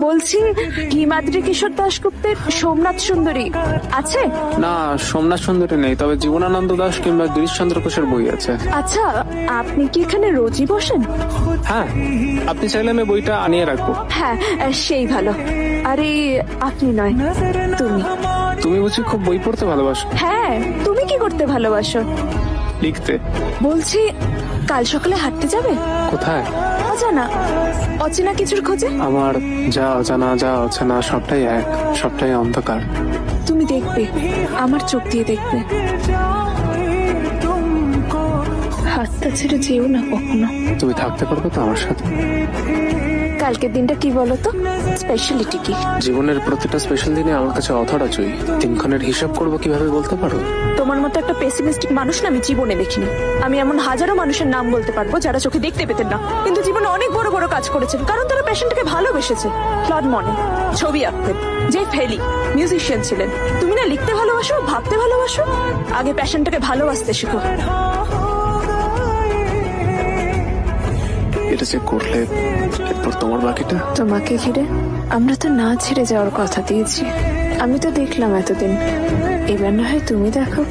বলছি হিমাদ্রি কিশোর দাশগুপ্তের সোমনাথ সুন্দরী আছে? না, সোমনাথ সুন্দরী নেই, তবে জীবনানন্দ দাশ কিংবা গিরিশচন্দ্র ঘোষের বই আছে। আচ্ছা, আপনি কি এখানে রোজই বসেন? হ্যাঁ, আপনি চাইলে আমি বইটা আনিয়ে রাখবো। হ্যাঁ, সেই ভালো। আরে আপনি নয়, তুমি। তুমি বুঝি খুব বই পড়তে ভালোবাসো? হ্যাঁ, তুমি কি করতে ভালোবাসো? লিখতে। বলছি কাল সকালে হাঁটতে যাবে? কোথায়? অজানা অচেনা কিছুর খোঁজে। আমার যা অজানা যা অচেনা সবটাই এক, সবটাই অন্ধকার। তুমি দেখবে, আমার চোখ দিয়ে দেখবে। হাতটা ছেড়ে যেও না কখনো। তুমি থাকতে পারবে তো আমার সাথে? কালকের দিনটা কি বলতো, স্পেশালিটি কি? জীবনের প্রতিটা স্পেশাল দিনে আমার কাছে অথরা চাই। দিনক্ষণের হিসাব করবো কিভাবে বলতে পারো? তোমার মতো একটা পেসিমিস্টিক মানুষ না আমি জীবনে দেখিনি। আমি এমন হাজারো মানুষের নাম বলতে পারবো যারা চোখে দেখতে পেতেন না, কিন্তু জীবনে অনেক বড় বড় কাজ করেছেন, কারণ তারা পেশেন্টকে ভালোবেসেছে। ক্লড মনে ছবি আঁকতেন, যে ফেলি মিউজিশিয়ান ছিলেন। তুমি না লিখতে ভালোবাসো, ভাবতে ভালোবাসো, আগে পেশেন্টকে ভালোবাসতে শেখো। এটা যে করলে এরপর তোমার বাকিটা। তোমাকে ঘিরে আমরা তো না ছেড়ে যাওয়ার কথা দিয়েছি। আমি তো দেখলাম এতদিন, এবার না হয় তুমি দেখো।